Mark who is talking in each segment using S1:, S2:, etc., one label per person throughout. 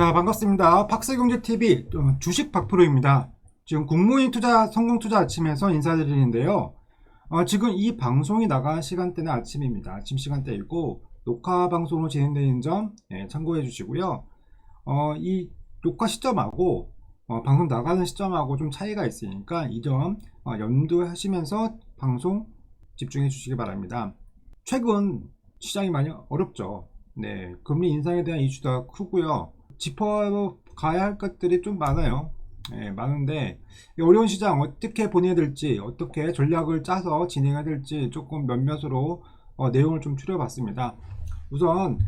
S1: 자, 반갑습니다. 박세경제TV 주식 박프로입니다. 지금 국무인 투자 성공 투자 아침에서 인사드리는데요. 지금 이 방송이 나간 시간대는 아침입니다. 아침 시간대이고 녹화 방송으로 진행되는 점 참고해 주시고요. 이 녹화 시점하고 방송 나가는 시점하고 좀 차이가 있으니까 이 점 염두하시면서 방송 집중해 주시기 바랍니다. 최근 시장이 많이 어렵죠. 네, 금리 인상에 대한 이슈가 크고요. 짚어가야 할 것들이 좀 많아요. 많은데 어려운 시장 어떻게 보내야 될지, 어떻게 전략을 짜서 진행해야 될지 조금 몇몇으로 내용을 좀 추려봤습니다. 우선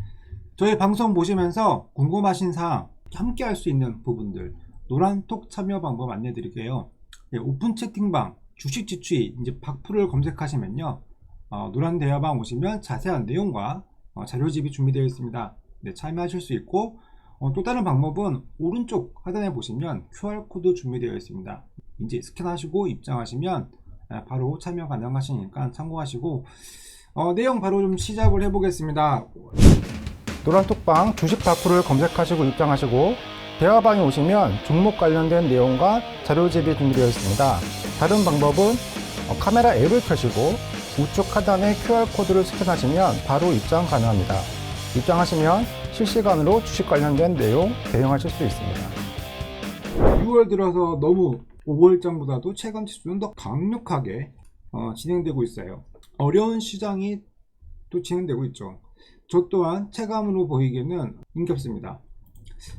S1: 저희 방송 보시면서 궁금하신 사항, 함께 할 수 있는 부분들 노란톡 참여 방법 안내 드릴게요. 오픈 채팅방 주식 지취 이제 박프를 검색하시면요, 노란 대화방 오시면 자세한 내용과 자료집이 준비되어 있습니다. 네, 참여하실 수 있고, 또 다른 방법은 오른쪽 하단에 보시면 QR코드 준비되어 있습니다. 이제 스캔하시고 입장하시면 바로 참여 가능하시니까 참고하시고, 내용 바로 좀 시작을 해보겠습니다. 노란톡방 주식 박프를 검색하시고 입장하시고 대화방에 오시면 종목 관련된 내용과 자료집이 준비되어 있습니다. 다른 방법은 카메라 앱을 켜시고 우측 하단에 QR코드를 스캔하시면 바로 입장 가능합니다. 입장하시면 실시간으로 주식 관련된 내용 대응하실 수 있습니다. 6월 들어서 너무 5월장보다도 최근 지수는 더 강력하게 진행되고 있어요. 어려운 시장이 또 진행되고 있죠. 저 또한 체감으로 보이기에는 힘겹습니다.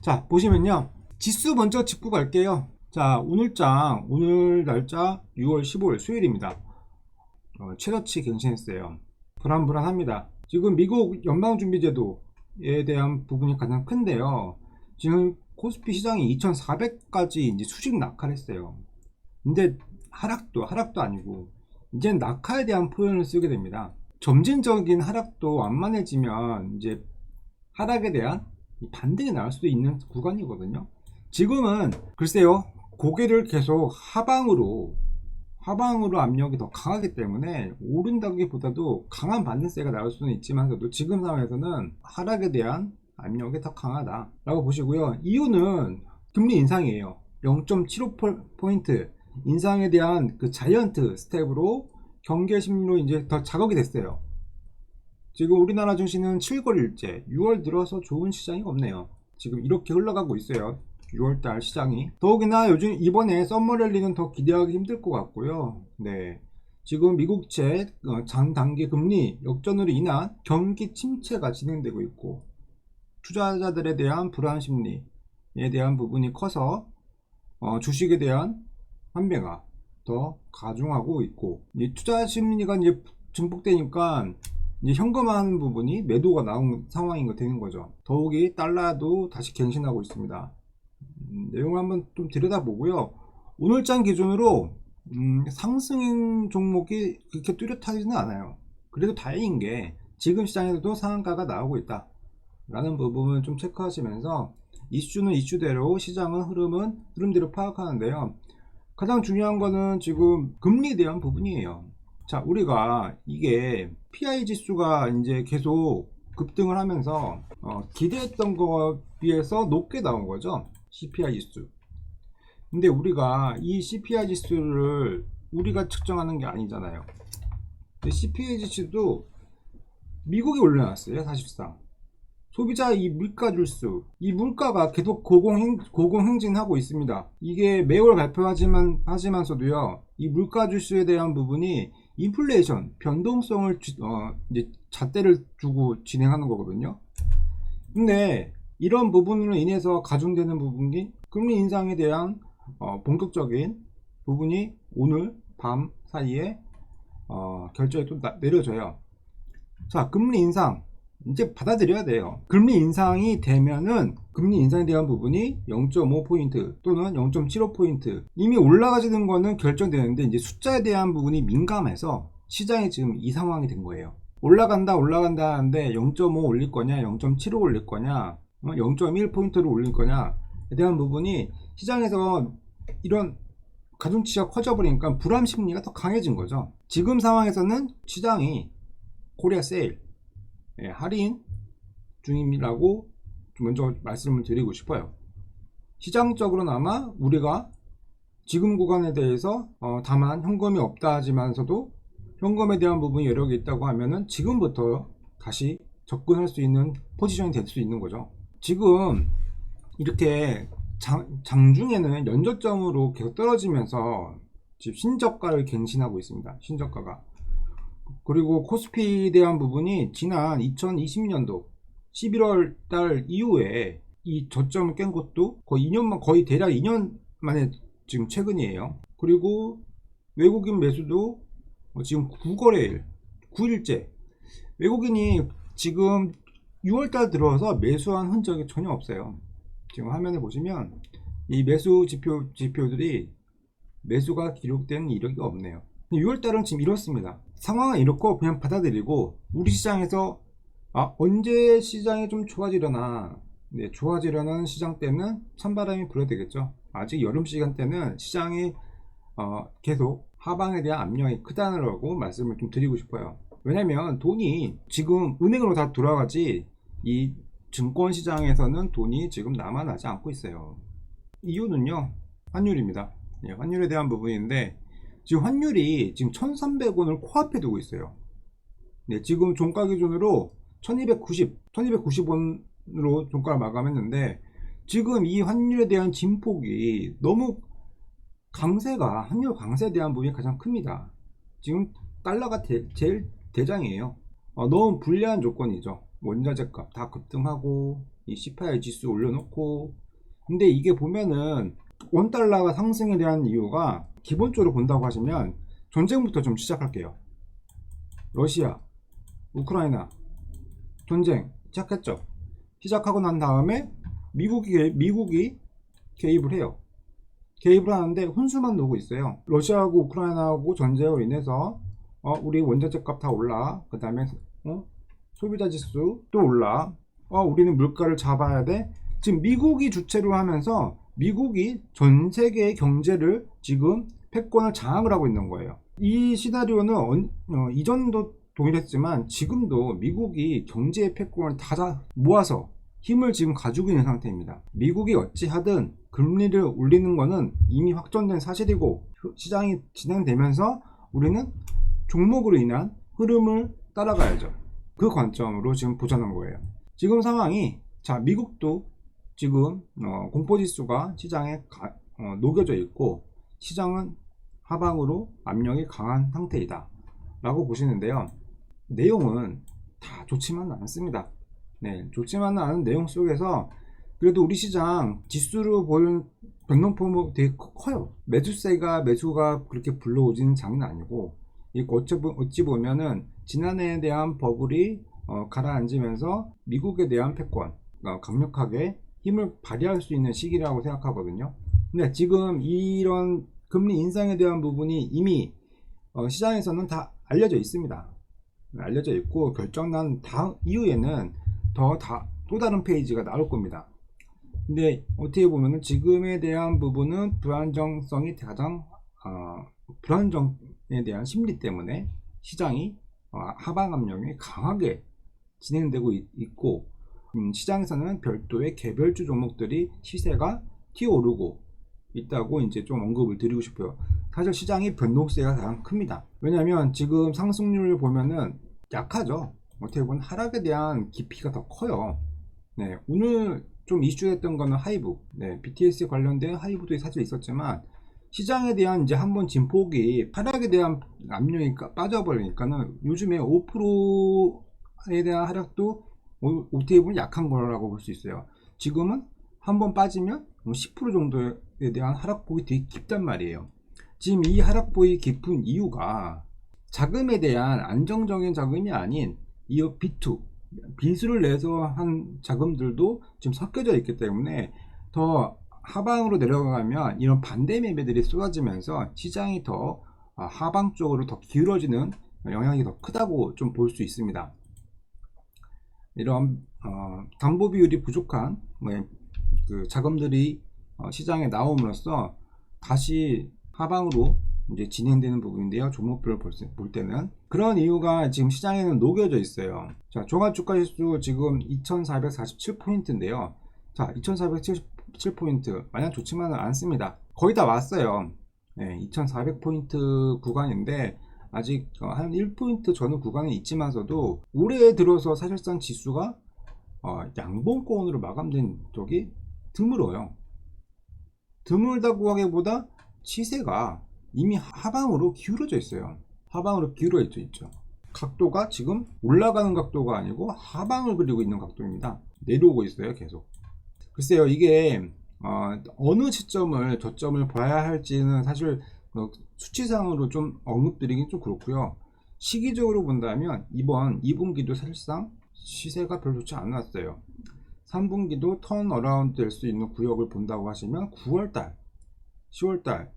S1: 자, 보시면요, 지수 먼저 짚고 갈게요. 자, 오늘 날짜 6월 15일 수요일입니다. 최저치 갱신했어요. 불안합니다. 지금 미국 연방준비제도에 대한 부분이 가장 큰데요. 지금 코스피 시장이 2400까지 이제 수직 낙하했어요. 근데 하락도 아니고 이제 낙하에 대한 표현을 쓰게 됩니다. 점진적인 하락도 완만해지면 이제 하락에 대한 반등이 나올 수도 있는 구간이거든요. 지금은 글쎄요, 고개를 계속 하방으로 압력이 더 강하기 때문에 오른다기보다도 강한 반등세가 나올 수는 있지만서도 지금 상황에서는 하락에 대한 압력이 더 강하다 라고 보시고요. 이유는 금리 인상이에요. 0.75포인트 인상에 대한 그 자이언트 스텝으로 경계 심리로 이제 더 자극이 됐어요. 지금 우리나라 증시는 7거래일째 6월 들어서 좋은 시장이 없네요. 지금 이렇게 흘러가고 있어요. 6월달 시장이. 더욱이나 요즘 이번에 썸머랠리는 더 기대하기 힘들 것 같고요. 네, 지금 미국채 장단기 금리 역전으로 인한 경기 침체가 진행되고 있고 투자자들에 대한 불안 심리에 대한 부분이 커서 주식에 대한 환매가 더 가중하고 있고, 이 투자 심리가 이제 증폭되니까 이제 현금화하는 부분이 매도가 나온 상황인 거 되는 거죠. 더욱이 달러도 다시 갱신하고 있습니다. 내용을 한번 좀 들여다보고요. 오늘장 기준으로 상승 종목이 그렇게 뚜렷하지는 않아요. 그래도 다행인 게 지금 시장에서도 상한가가 나오고 있다 라는 부분을 좀 체크하시면서 이슈는 이슈대로, 시장은 흐름대로 파악하는데요. 가장 중요한 거는 지금 금리에 대한 부분이에요. 자, 우리가 이게 PI 지수가 이제 계속 급등을 하면서 기대했던 거에 비해서 높게 나온 거죠. CPI 지수. 근데 우리가 이 CPI 지수를 우리가 측정하는 게 아니잖아요. 근데 CPI 지수도 미국이 올려놨어요. 사실상 소비자 이 물가指数, 이 물가가 계속 고공행진하고 있습니다. 이게 매월 발표하지만서도요, 이 물가指数에 대한 부분이 인플레이션 변동성을 이제 잣대를 두고 진행하는 거거든요. 근데 이런 부분으로 인해서 가중되는 부분이 금리 인상에 대한 본격적인 부분이 오늘 밤 사이에 결정이 또 내려져요. 자, 금리 인상 이제 받아들여야 돼요. 금리 인상이 되면은 금리 인상에 대한 부분이 0.5포인트 또는 0.75포인트 이미 올라가지는 거는 결정되는데, 이제 숫자에 대한 부분이 민감해서 시장이 지금 이 상황이 된 거예요. 올라간다 하는데 0.5 올릴 거냐, 0.75 올릴 거냐, 0.1포인트로 올릴 거냐에 대한 부분이 시장에서 이런 가중치가 커져버리니까 불안 심리가 더 강해진 거죠. 지금 상황에서는 시장이 코리아 세일 할인 중이라고 먼저 말씀을 드리고 싶어요. 시장적으로나마 우리가 지금 구간에 대해서 다만 현금이 없다 하지만서도 현금에 대한 부분이 여러 개 있다고 하면은 지금부터 다시 접근할 수 있는 포지션이 될 수 있는 거죠. 지금 이렇게 장중에는 연저점으로 계속 떨어지면서 지금 신저가를 갱신하고 있습니다. 신저가가. 그리고 코스피에 대한 부분이 지난 2020년도 11월 달 이후에 이 저점을 깬 것도 거의 대략 2년 만에 지금 최근이에요. 그리고 외국인 매수도 지금 9거래일 9일째 외국인이 지금 6월달 들어서 매수한 흔적이 전혀 없어요. 지금 화면에 보시면 이 매수 지표들이 매수가 기록된 이력이 없네요. 6월달은 지금 이렇습니다. 상황은 이렇고 그냥 받아들이고 우리 시장에서 언제 시장이 좀 좋아지려나, 네, 좋아지려는 시장 때는 찬바람이 불어야 되겠죠. 아직 여름 시간 때는 시장이 계속 하방에 대한 압력이 크다라고 말씀을 좀 드리고 싶어요. 왜냐면 돈이 지금 은행으로 다 돌아가지 이 증권 시장에서는 돈이 지금 남아나지 않고 있어요. 이유는요, 환율입니다. 네, 환율에 대한 부분인데 지금 환율이 지금 1300원을 코앞에 두고 있어요. 네, 지금 종가 기준으로 1290원으로 종가를 마감했는데 지금 이 환율에 대한 진폭이 너무 환율 강세에 대한 부분이 가장 큽니다. 지금 달러가 제일 대장이에요. 너무 불리한 조건이죠. 원자재 값 다 급등하고 이 CPI 지수 올려놓고, 근데 이게 보면은 원달러가 상승에 대한 이유가 기본적으로 본다고 하시면 전쟁부터 좀 시작할게요. 러시아, 우크라이나 전쟁 시작했죠. 시작하고 난 다음에 미국이 개입을 해요. 개입을 하는데 혼수만 놓고 있어요. 러시아하고 우크라이나하고 전쟁으로 인해서 우리 원자재 값 다 올라. 그 다음에 소비자 지수 또 올라. 우리는 물가를 잡아야 돼. 지금 미국이 주체로 하면서 미국이 전 세계의 경제를 지금 패권을 장악을 하고 있는 거예요. 이 시나리오는 이전도 동일했지만 지금도 미국이 경제의 패권을 다 모아서 힘을 지금 가지고 있는 상태입니다. 미국이 어찌하든 금리를 올리는 것은 이미 확정된 사실이고 시장이 진행되면서 우리는 종목으로 인한 흐름을 따라가야죠. 그 관점으로 지금 보자는 거예요. 지금 상황이 미국도 지금 공포지수가 시장에 녹여져 있고 시장은 하방으로 압력이 강한 상태이다 라고 보시는데요. 내용은 다 좋지만은 않습니다. 네, 좋지만은 않은 내용 속에서 그래도 우리 시장 지수로 보는 변동폭이 되게 커요. 매수가 그렇게 불러오지는 장은 아니고, 어찌 보면은 지난해에 대한 버블이 가라앉으면서 미국에 대한 패권 강력하게 힘을 발휘할 수 있는 시기라고 생각하거든요. 근데 지금 이런 금리 인상에 대한 부분이 이미 시장에서는 다 알려져 있습니다. 알려져 있고 결정난 이후에는 또 다른 페이지가 나올 겁니다. 근데 어떻게 보면은 지금에 대한 부분은 불안정성이 가장 불안정에 대한 심리 때문에 시장이 하방 압력이 강하게 진행되고 있고, 시장에서는 별도의 개별주 종목들이 시세가 튀어오르고 있다고 이제 좀 언급을 드리고 싶어요. 사실 시장의 변동세가 가장 큽니다. 왜냐하면 지금 상승률을 보면은 약하죠. 어떻게 보면 하락에 대한 깊이가 더 커요. 네, 오늘 좀 이슈됐던 거는 하이브, 네, BTS 관련된 하이브도 사실 있었지만 시장에 대한 이제 한번 진폭이 하락에 대한 압력이 빠져버리니까는 요즘에 5%에 대한 하락도 어떻게 보면 약한 거라고 볼 수 있어요. 지금은 한번 빠지면 10% 정도에 대한 하락폭이 되게 깊단 말이에요. 지금 이 하락폭이 깊은 이유가 자금에 대한 안정적인 자금이 아닌 이 B2, 빚을 내서 한 자금들도 지금 섞여져 있기 때문에 더 하방으로 내려가면 이런 반대 매매들이 쏟아지면서 시장이 더 하방 쪽으로 더 기울어지는 영향이 더 크다고 좀 볼 수 있습니다. 이런 담보 비율이 부족한 그 자금들이 시장에 나옴으로써 다시 하방으로 이제 진행되는 부분인데요. 종목별로 볼 때는 그런 이유가 지금 시장에는 녹여져 있어요. 자, 종합주가지수 지금 2447포인트인데요. 자, 2477포인트 마냥 좋지만은 않습니다. 거의 다 왔어요. 네, 2400포인트 구간인데 아직 한 1포인트 전후 구간에 있지만서도 올해 들어서 사실상 지수가 양봉권으로 마감된 적이 드물어요. 드물다고 하기보다 시세가 이미 하방으로 기울어져 있어요. 하방으로 기울어져 있죠. 각도가 지금 올라가는 각도가 아니고 하방을 그리고 있는 각도입니다. 내려오고 있어요, 계속. 글쎄요, 이게 어느 시점을 저점을 봐야 할지는 사실 수치상으로 좀 언급드리긴 좀 그렇고요. 시기적으로 본다면 이번 2분기도 사실상 시세가 별로 좋지 않았어요. 3분기도 턴 어라운드 될 수 있는 구역을 본다고 하시면 9월달, 10월달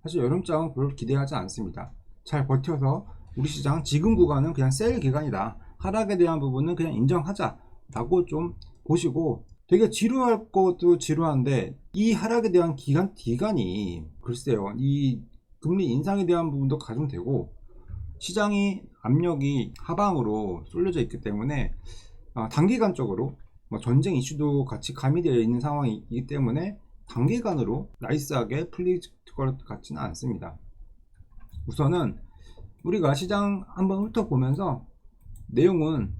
S1: 사실 여름장은 별로 기대하지 않습니다. 잘 버텨서 우리 시장 지금 구간은 그냥 셀 기간이다. 하락에 대한 부분은 그냥 인정하자 라고 좀 보시고, 되게 지루할 것도 지루한데 이 하락에 대한 기간이 글쎄요, 이 금리 인상에 대한 부분도 가중되고 시장이 압력이 하방으로 쏠려져 있기 때문에 단기간적으로 전쟁 이슈도 같이 가미되어 있는 상황이기 때문에 단기간으로 나이스하게 풀릴 것 같지는 않습니다. 우선은 우리가 시장 한번 훑어보면서 내용은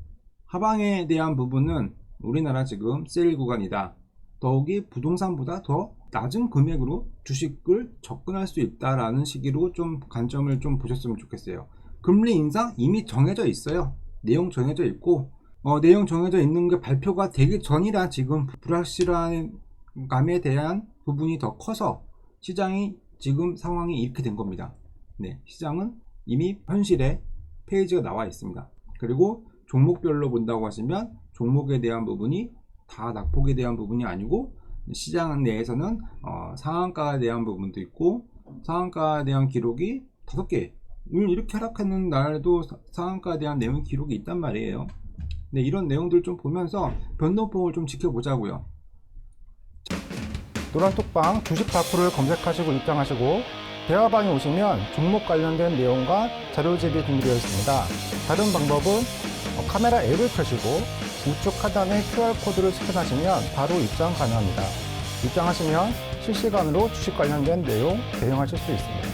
S1: 하방에 대한 부분은 우리나라 지금 세일 구간이다. 더욱이 부동산보다 더 낮은 금액으로 주식을 접근할 수 있다라는 시기로 좀 관점을 좀 보셨으면 좋겠어요. 금리 인상 이미 정해져 있어요. 내용 정해져 있고 내용 정해져 있는 게 발표가 되기 전이라 지금 불확실한 감에 대한 부분이 더 커서 시장이 지금 상황이 이렇게 된 겁니다. 네, 시장은 이미 현실에 페이지가 나와 있습니다. 그리고 종목별로 본다고 하시면 종목에 대한 부분이 다 낙폭에 대한 부분이 아니고 시장 내에서는 상한가에 대한 부분도 있고 상한가에 대한 기록이 5개, 오늘 이렇게 하락하는 날도 상한가에 대한 내용 기록이 있단 말이에요. 네, 이런 내용들 좀 보면서 변동폭을 좀 지켜보자고요.
S2: 노란톡방 주식 파크를 검색하시고 입장하시고 대화방에 오시면 종목 관련된 내용과 자료집이 준비되어 있습니다. 다른 방법은 카메라 앱을 켜시고 우측 하단에 QR코드를 스캔하시면 바로 입장 가능합니다. 입장하시면 실시간으로 주식 관련된 내용 대응하실 수 있습니다.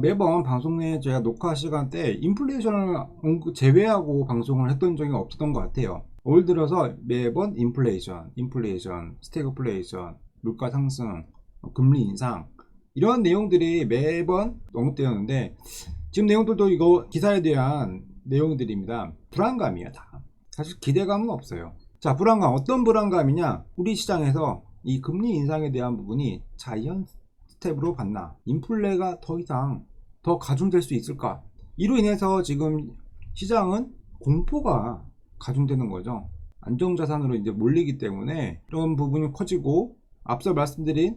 S1: 매번 방송 내에 제가 녹화 시간대 인플레이션을 제외하고 방송을 했던 적이 없었던 것 같아요. 올 들어서 매번 인플레이션, 스태그플레이션, 물가 상승, 금리 인상 이런 내용들이 매번 언급되었는데 지금 내용들도 이거 기사에 대한 내용들입니다. 불안감이에요, 다. 사실 기대감은 없어요. 자, 불안감, 어떤 불안감이냐? 우리 시장에서 이 금리 인상에 대한 부분이 자이언 스텝으로 갔나? 인플레가 더 이상 더 가중될 수 있을까? 이로 인해서 지금 시장은 공포가 가중되는 거죠. 안정자산으로 이제 몰리기 때문에 이런 부분이 커지고, 앞서 말씀드린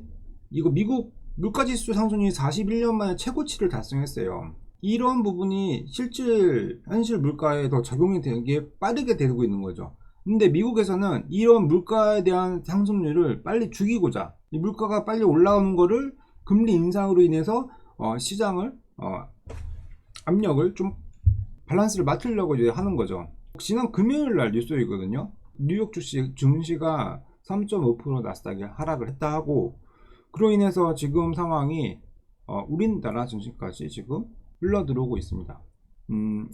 S1: 이거 미국 물가지수 상승률이 41년 만에 최고치를 달성했어요. 이런 부분이 현실 물가에 더 적용이 되게 빠르게 되고 있는 거죠. 근데 미국에서는 이런 물가에 대한 상승률을 빨리 죽이고자 이 물가가 빨리 올라오는 거를 금리 인상으로 인해서 시장을 압력을 좀 밸런스를 맞추려고 이제 하는 거죠. 지난 금요일 날 뉴스이거든요. 뉴욕 주식 증시가 3.5% 나스닥이 하락을 했다 하고, 그로 인해서 지금 상황이 우리나라 증시까지 지금 흘러 들어오고 있습니다.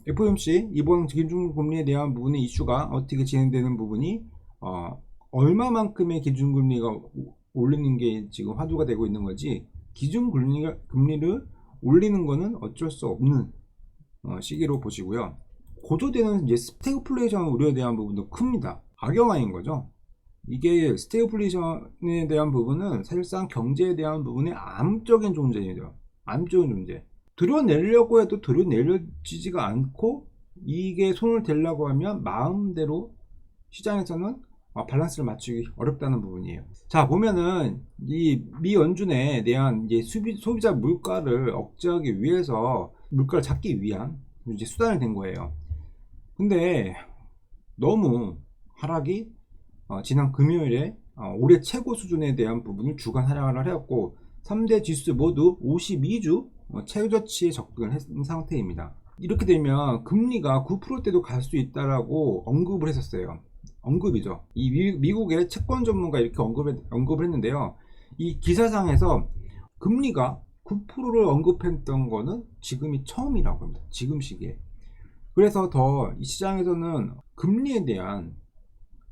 S1: FOMC 이번 기준금리에 대한 부분의 이슈가 어떻게 진행되는 부분이 얼마만큼의 기준금리가 올리는 게 지금 화두가 되고 있는 거지, 기준금리를 올리는 거는 어쩔 수 없는 시기로 보시고요. 고조되는 이제 스태그플레이션 우려에 대한 부분도 큽니다. 악영향인 거죠. 이게 스태그플레이션에 대한 부분은 사실상 경제에 대한 부분의 암적인 존재이죠. 암적인 존재. 드러내려고 해도 드러내려지지가 않고, 이게 손을 대려고 하면 마음대로 시장에서는 밸런스를 맞추기 어렵다는 부분이에요. 자, 보면은 이 미 연준에 대한 이제 소비자 물가를 억제하기 위해서 물가를 잡기 위한 이제 수단이 된 거예요. 근데 너무 하락이 지난 금요일에 올해 최고 수준에 대한 부분을 주간 하락을 해왔고 3대 지수 모두 52주 최저치에 접근을 한 상태입니다. 이렇게 되면 금리가 9%대도 갈 수 있다라고 언급을 했었어요. 언급이죠. 이 미국의 채권 전문가 이렇게 언급을 했는데요. 이 기사상에서 금리가 9%를 언급했던 거는 지금이 처음이라고 합니다. 지금 시기에. 그래서 더 이 시장에서는 금리에 대한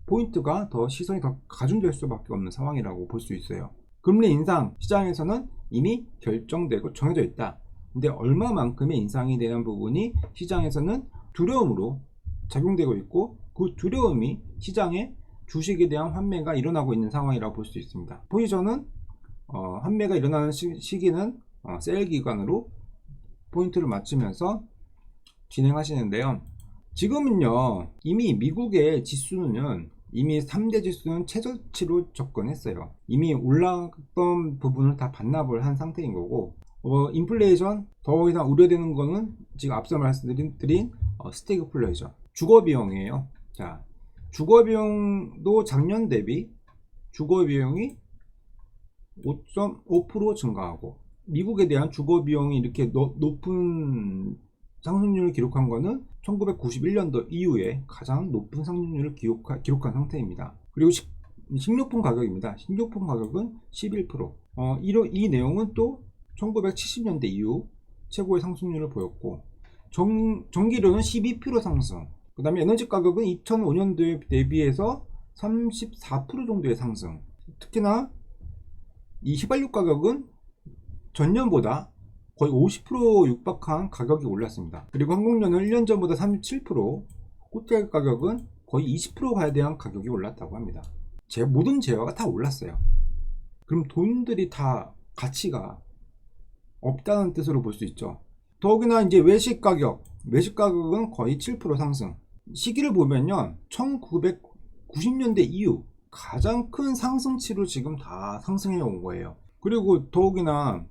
S1: 포인트가 더 시선이 더 가중될 수밖에 없는 상황이라고 볼 수 있어요. 금리 인상 시장에서는 이미 결정되고 정해져 있다. 근데 얼마만큼의 인상이 되는 부분이 시장에서는 두려움으로 작용되고 있고 그 두려움이 시장의 주식에 대한 환매가 일어나고 있는 상황이라고 볼 수 있습니다. 포지션은 환매가 일어나는 시기는 셀 기간으로 포인트를 맞추면서 진행하시는데요. 지금은요 이미 미국의 지수는 이미 3대 지수는 최저치로 접근했어요. 이미 올랐던 부분을 다 반납을 한 상태인 거고 인플레이션 더 이상 우려되는 거는 지금 앞서 말씀드린 스태그플레이션 주거비용이에요. 자, 주거비용도 작년 대비 주거비용이 5.5% 증가하고 미국에 대한 주거비용이 이렇게 높은 상승률을 기록한 거는 1991년도 이후에 가장 높은 상승률을 기록한 상태입니다. 그리고 식료품 가격입니다. 식료품 가격은 11%. 이 내용은 또 1970년대 이후 최고의 상승률을 보였고 전기료는 12% 상승. 그 다음에 에너지 가격은 2005년도에 대비해서 34% 정도의 상승. 특히나 이 휘발유 가격은 전년보다 거의 50% 육박한 가격이 올랐습니다. 그리고 항공료는 1년 전보다 37%, 호텔 가격은 거의 20% 가야 대한 가격이 올랐다고 합니다. 모든 재화가 다 올랐어요. 그럼 돈들이 다 가치가 없다는 뜻으로 볼 수 있죠. 더욱이나 이제 외식 가격은 거의 7% 상승. 시기를 보면요, 1990년대 이후 가장 큰 상승치로 지금 다 상승해 온 거예요. 그리고 더욱이나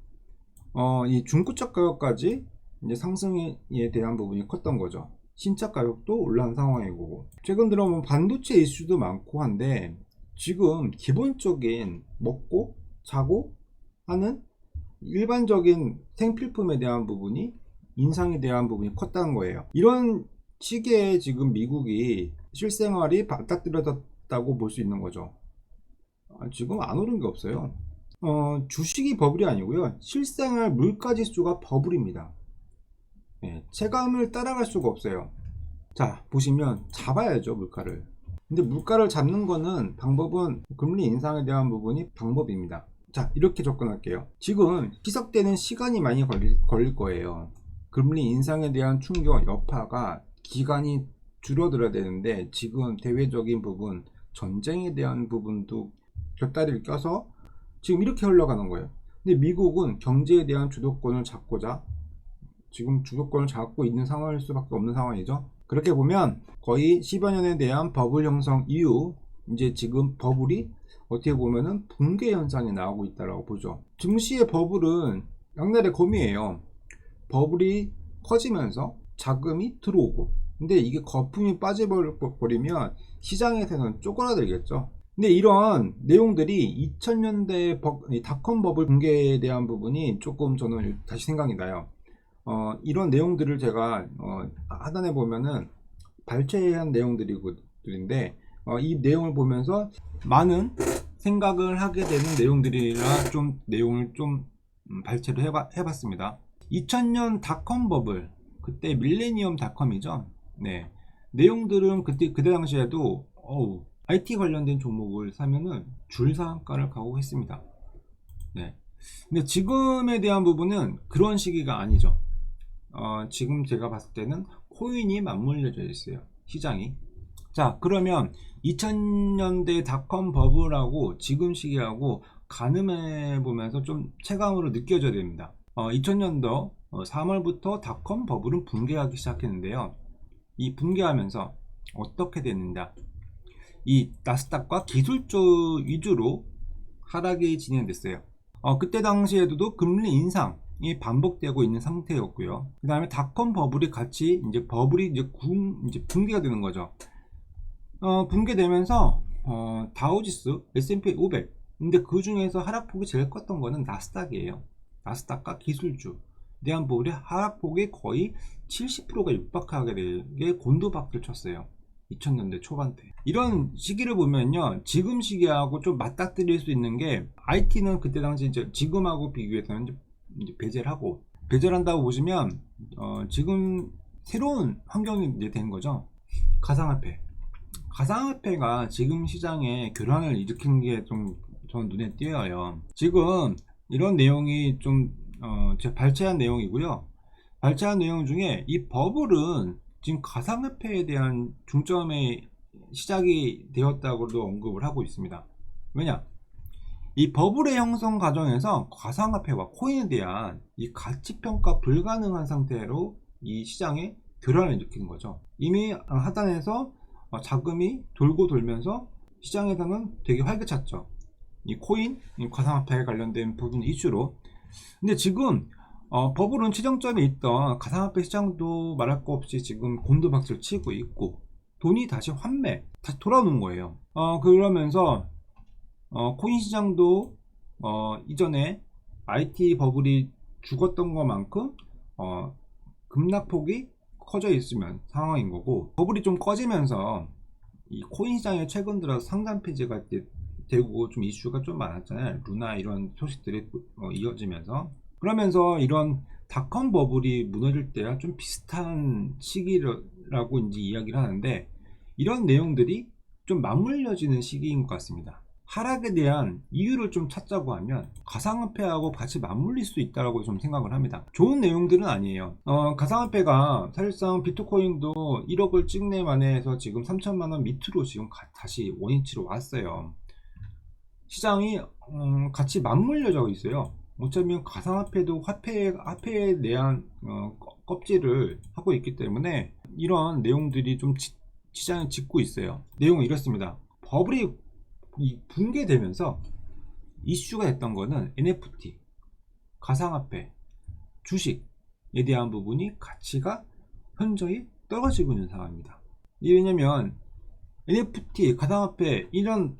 S1: 이 중고차 가격까지 이제 상승에 대한 부분이 컸던 거죠. 신차 가격도 올라간 상황이고 최근 들어 반도체 이슈도 많고 한데 지금 기본적인 먹고 자고 하는 일반적인 생필품에 대한 부분이 인상에 대한 부분이 컸다는 거예요. 이런 시기에 지금 미국이 실생활이 맞닥뜨려졌다고 볼 수 있는 거죠. 지금 안 오른 게 없어요. 주식이 버블이 아니고요. 실생활 물가지수가 버블입니다. 체감을 따라갈 수가 없어요. 자, 보시면 잡아야죠, 물가를. 근데 물가를 잡는 거는 방법은 금리 인상에 대한 부분이 방법입니다. 자, 이렇게 접근할게요. 지금 희석되는 시간이 많이 걸릴 거예요. 금리 인상에 대한 충격, 여파가 기간이 줄어들어야 되는데 지금 대외적인 부분, 전쟁에 대한 부분도 곁다리를 껴서 지금 이렇게 흘러가는 거예요. 근데 미국은 경제에 대한 주도권을 잡고자 지금 주도권을 잡고 있는 상황일 수밖에 없는 상황이죠. 그렇게 보면 거의 10여 년에 대한 버블 형성 이후 이제 지금 버블이 어떻게 보면은 붕괴 현상이 나오고 있다고 보죠. 증시의 버블은 양날의 검이에요. 버블이 커지면서 자금이 들어오고 근데 이게 거품이 빠져버리면 시장에서는 쪼그라들겠죠. 근데 이런 내용들이 2000년대 닷컴 버블 붕괴에 대한 부분이 조금 저는 다시 생각이 나요. 이런 내용들을 제가 하단에 보면은 발췌한 내용들인데 이 내용을 보면서 많은 생각을 하게 되는 내용들이라 좀 내용을 좀 발췌를 해봤습니다. 2000년 닷컴 버블, 그때 밀레니엄 닷컴이죠. 네, 내용들은 그때 당시에도 IT 관련된 종목을 사면은 줄상가를 각오했습니다. 네, 근데 지금에 대한 부분은 그런 시기가 아니죠. 지금 제가 봤을 때는 코인이 맞물려져 있어요, 시장이. 자, 그러면 2000년대 닷컴 버블하고 지금 시기하고 가늠해 보면서 좀 체감으로 느껴져야 됩니다. 2000년도 3월부터 닷컴 버블은 붕괴하기 시작했는데요. 이 붕괴하면서 어떻게 됐는가? 이 나스닥과 기술주 위주로 하락이 진행됐어요. 그때 당시에도 금리 인상이 반복되고 있는 상태였고요. 그 다음에 닷컴 버블이 같이 이제 버블이 이제 붕괴가 되는 거죠. 붕괴되면서 다우지수, S&P 500. 근데 그 중에서 하락폭이 제일 컸던 거는 나스닥이에요. 나스닥과 기술주 대한 부분이 하락폭이 거의 70%가 육박하게 되게 곤두박질 쳤어요. 2000년대 초반 때. 이런 시기를 보면요, 지금 시기하고 좀 맞닥뜨릴 수 있는 게, IT는 그때 당시 이제 지금하고 비교해서는 이제 배제를 하고, 배제한다고 보시면 지금 새로운 환경이 이제 된 거죠. 가상화폐. 가상화폐가 지금 시장에 교란을 일으킨 게 좀 저는 눈에 띄어요. 지금 이런 내용이 좀 제가 발췌한 내용이고요. 발췌한 내용 중에 이 버블은 지금 가상화폐에 대한 중점의 시작이 되었다고도 언급을 하고 있습니다. 왜냐? 이 버블의 형성 과정에서 가상화폐와 코인에 대한 이 가치평가 불가능한 상태로 이 시장에 교란을 일으키는 거죠. 이미 하단에서 자금이 돌고 돌면서 시장에서는 되게 활기찼죠. 이 코인, 이 가상화폐에 관련된 부분 이슈로. 근데 지금 버블은 최정점에 있던 가상화폐 시장도 말할 거 없이 지금 곤두박질 치고 있고, 돈이 다시 다시 돌아오는 거예요. 그러면서 코인 시장도 이전에 IT 버블이 죽었던 것만큼 급락폭이 커져 있으면 상황인 거고, 버블이 좀 꺼지면서 이 코인 시장에 최근 들어 상장 폐지가 되고 좀 이슈가 좀 많았잖아요. 루나 이런 소식들이 이어지면서, 그러면서 이런 닷컴 버블이 무너질 때와 좀 비슷한 시기라고 이제 이야기를 하는데, 이런 내용들이 좀 맞물려지는 시기인 것 같습니다. 하락에 대한 이유를 좀 찾자고 하면 가상화폐하고 같이 맞물릴 수 있다고 좀 생각을 합니다. 좋은 내용들은 아니에요. 가상화폐가 사실상 비트코인도 1억을 찍네 만에 해서 지금 3천만원 밑으로 지금 다시 원위치로 왔어요. 시장이 같이 맞물려져 있어요. 어쩌면 가상화폐도 화폐에 대한 껍질을 하고 있기 때문에 이런 내용들이 좀 시장에 짚고 있어요. 내용은 이렇습니다. 버블이 붕괴되면서 이슈가 됐던 거는 NFT, 가상화폐, 주식에 대한 부분이 가치가 현저히 떨어지고 있는 상황입니다. 왜냐면 NFT, 가상화폐 이런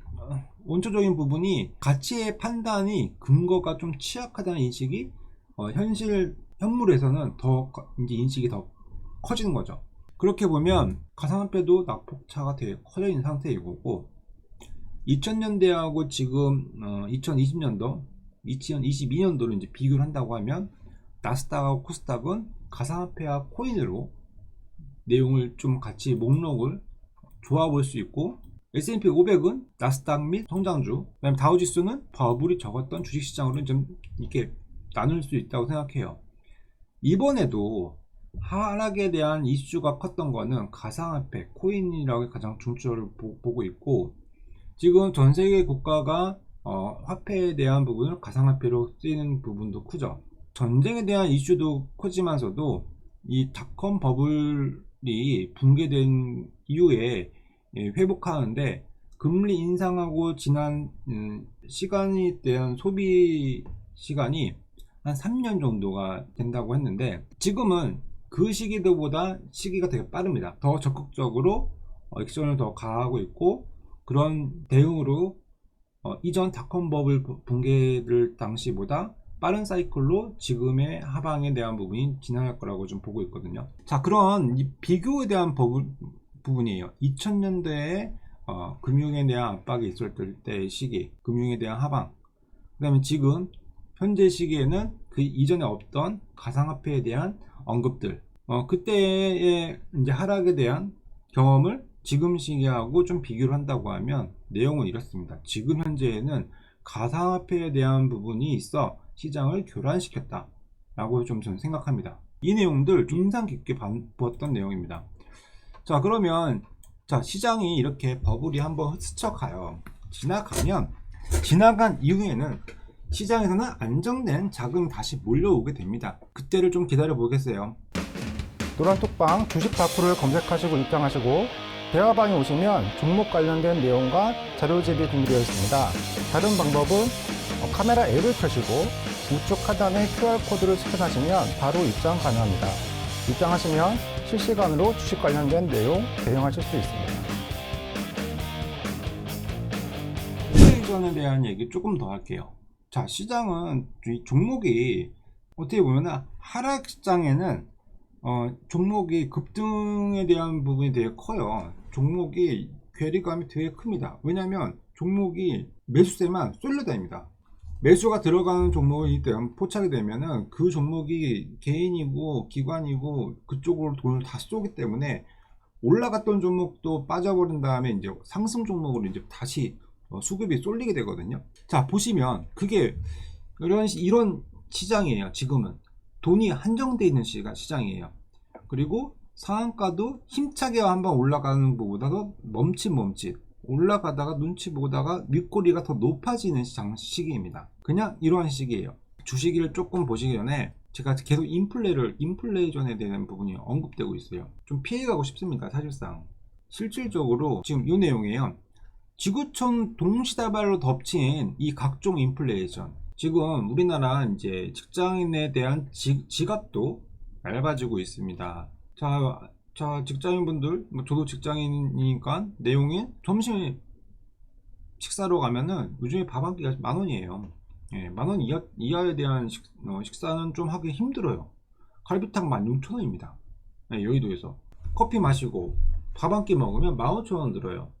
S1: 원초적인 부분이 가치의 판단이 근거가 좀 취약하다는 인식이 현물에서는 더 이제 인식이 더 커지는 거죠. 그렇게 보면 가상화폐도 낙폭차가 되게 커져 있는 상태인 거고, 2000년대하고 지금 2020년도, 2022년도를 이제 비교를 한다고 하면 나스닥하고 코스닥은 가상화폐와 코인으로 내용을 좀 같이 목록을 조합 볼 수 있고, S&P 500은 나스닥 및 성장주, 그다음에 다우지수는 버블이 적었던 주식시장으로 좀 이렇게 나눌 수 있다고 생각해요. 이번에도 하락에 대한 이슈가 컸던 거는 가상화폐, 코인이라고 가장 중점을 보고 있고, 지금 전 세계 국가가 화폐에 대한 부분을 가상화폐로 쓰이는 부분도 크죠. 전쟁에 대한 이슈도 크지만서도 이 닷컴 버블이 붕괴된 이후에 회복하는데 금리 인상하고 지난 시간에 대한 소비 시간이 한 3년 정도가 된다고 했는데, 지금은 그 시기가 되게 빠릅니다. 더 적극적으로 액션을 더 가하고 있고, 그런 대응으로 이전 닷컴 버블 붕괴를 당시보다 빠른 사이클로 지금의 하방에 대한 부분이 진행할 거라고 좀 보고 있거든요. 자, 그런 이 비교에 대한 부분이에요. 2000년대에 금융에 대한 압박이 있었을 때의 시기, 금융에 대한 하방, 그 다음에 지금 현재 시기에는 그 이전에 없던 가상화폐에 대한 언급들, 그때의 이제 하락에 대한 경험을 지금 시기하고 좀 비교를 한다고 하면 내용은 이렇습니다. 지금 현재에는 가상화폐에 대한 부분이 있어 시장을 교란시켰다 라고 좀 저는 생각합니다. 이 내용들 좀 인상 깊게 보았던 내용입니다. 자, 그러면 시장이 이렇게 버블이 한번 스쳐가요. 지나간 이후에는 시장에서는 안정된 자금이 다시 몰려오게 됩니다. 그때를 좀 기다려 보겠어요.
S2: 노란톡방 주식 다큐를 검색하시고 입장하시고 대화방에 오시면 종목 관련된 내용과 자료집이 준비되어 있습니다. 다른 방법은 카메라 앱을 켜시고 우측 하단에 QR코드를 스캔하시면 바로 입장 가능합니다. 입장하시면 실시간으로 주식 관련된 내용 대응하실 수 있습니다.
S1: 일플레이션에 대한 얘기 조금 더 할게요. 자, 시장은 이 종목이 어떻게 보면 하락장에는 종목이 급등에 대한 부분이 되게 커요. 종목이 괴리감이 되게 큽니다. 왜냐하면 종목이 매수세만 쏠려다닙니다. 매수가 들어가는 종목이기 때문에 포착이 되면은 그 종목이 개인이고 기관이고 그쪽으로 돈을 다 쏘기 때문에 올라갔던 종목도 빠져버린 다음에 이제 상승 종목으로 이제 다시 수급이 쏠리게 되거든요. 자, 보시면 그게 이런 시장이에요. 지금은 돈이 한정되어 있는 시장이에요. 그리고 상한가도 힘차게 한번 올라가는 것보다도 멈칫 올라가다가 눈치 보다가 윗꼬리가 더 높아지는 시기입니다. 그냥 이러한 시기예요. 주식을 조금 보시기 전에 제가 계속 인플레이션에 대한 부분이 언급되고 있어요. 좀 피해가고 싶습니다. 사실상 실질적으로 지금 이 내용이에요. 지구촌 동시다발로 덮친 이 각종 인플레이션, 지금 우리나라 이제 직장인에 대한 지갑도 얇아지고 있습니다. 자, 직장인분들, 저도 직장인이니까 내용이 점심 식사로 가면은 요즘에 밥 한 끼가 10,000원이에요. 예, 10,000원 이하에 대한 식사는 좀 하기 힘들어요. 갈비탕 16,000원입니다. 예, 여의도에서 커피 마시고 밥 한 끼 먹으면 15,000원 들어요.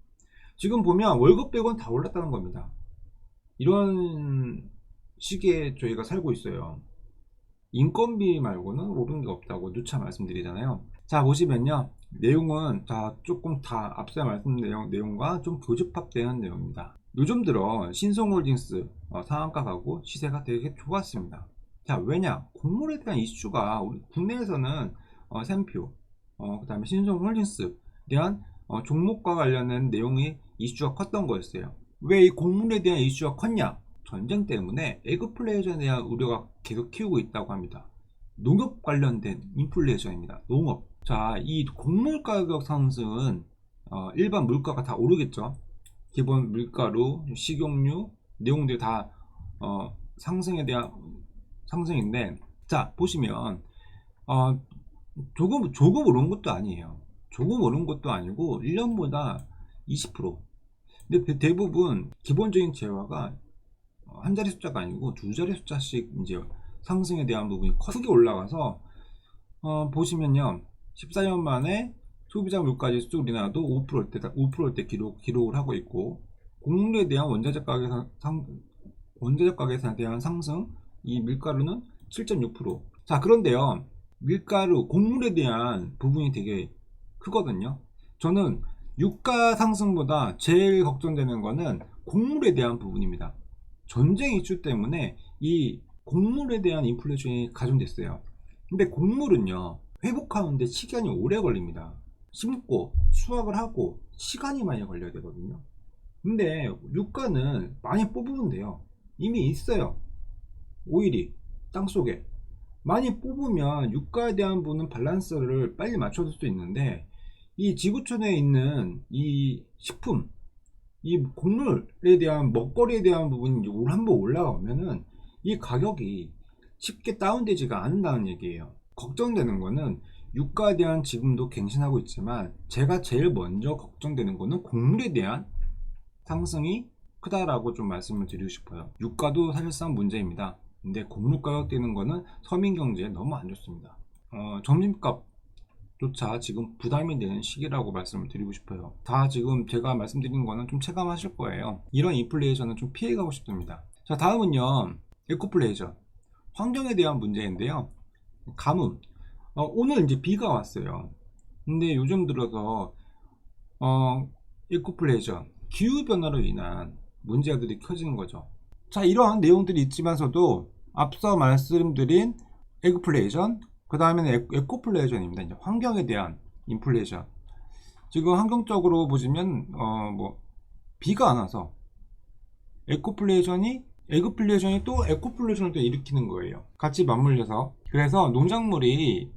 S1: 지금 보면 월급 100원 다 올랐다는 겁니다. 이런 시기에 저희가 살고 있어요. 인건비 말고는 오른 게 없다고 누차 말씀드리잖아요. 자, 보시면요, 내용은 조금 다 앞서 말씀드린 내용과 좀 교집합되는 내용입니다. 요즘 들어 신성홀딩스 상한가 가고 시세가 되게 좋았습니다. 자, 왜냐? 곡물에 대한 이슈가 우리 국내에서는 샘표, 그 다음에 신성홀딩스에 대한 종목과 관련된 내용이 이슈가 컸던 거였어요. 왜 이 곡물에 대한 이슈가 컸냐? 전쟁 때문에 에그플레이션에 대한 우려가 계속 키우고 있다고 합니다. 농업 관련된 인플레이션입니다. 농업. 자, 이 곡물 가격 상승은 일반 물가가 다 오르겠죠. 기본 밀가루, 식용유 내용들이 다 상승에 대한 상승인데, 자, 보시면 조금 오른 것도 아니에요. 조금 오른 것도 아니고 1년보다 20%. 근데 대부분 기본적인 재화가 한 자리 숫자가 아니고 두 자리 숫자씩 이제 상승에 대한 부분이 크게 올라가서 보시면요, 14년 만에 소비자 물가지수 우리나라도 5%대 기록을 하고 있고, 곡물에 대한 원자재 가격에 대한 상승, 이 밀가루는 7.6%. 자, 그런데요, 곡물에 대한 부분이 되게 크거든요. 저는 유가 상승보다 제일 걱정되는 거는 곡물에 대한 부분입니다. 전쟁 이슈 때문에 이 곡물에 대한 인플레이션이 가중됐어요. 근데 곡물은요, 회복하는데 시간이 오래 걸립니다. 심고 수확을 하고 시간이 많이 걸려야 되거든요. 근데 유가는 많이 뽑으면 돼요. 이미 있어요. 오일이 땅속에 많이 뽑으면 유가에 대한 부분은 밸런스를 빨리 맞춰줄 수 있는데, 이 지구촌에 있는 이 식품, 이 곡물에 대한 먹거리에 대한 부분이 한번 올라오면은 이 가격이 쉽게 다운되지가 않는다는 얘기예요. 걱정되는 거는 유가에 대한 지금도 갱신하고 있지만, 제가 제일 먼저 걱정되는 거는 곡물에 대한 상승이 크다라고 좀 말씀을 드리고 싶어요. 유가도 사실상 문제입니다. 근데 곡물 가격 뛰는 거는 서민 경제에 너무 안 좋습니다. 점심값조차 지금 부담이 되는 시기라고 말씀을 드리고 싶어요. 다 지금 제가 말씀드린 거는 좀 체감하실 거예요. 이런 인플레이션은 좀 피해가고 싶습니다. 자, 다음은요, 에코플레이션, 환경에 대한 문제인데요. 가뭄. 오늘 이제 비가 왔어요. 근데 요즘 들어서 에코플레이션, 기후변화로 인한 문제들이 커지는 거죠. 자, 이러한 내용들이 있지만서도 앞서 말씀드린 에그플레이션, 그 다음에는 에코플레이션입니다. 이제 환경에 대한 인플레이션. 지금 환경적으로 보시면 비가 안 와서 에그플레이션이 또 에코플레이션을 또 일으키는 거예요. 같이 맞물려서. 그래서 농작물이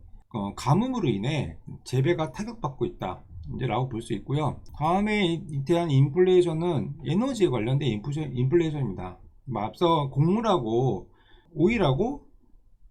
S1: 가뭄으로 인해 재배가 타격받고 있다, 이제 라고 볼 수 있고요. 다음에 대한 인플레이션은 에너지에 관련된 인플레이션입니다. 앞서 곡물하고 오일하고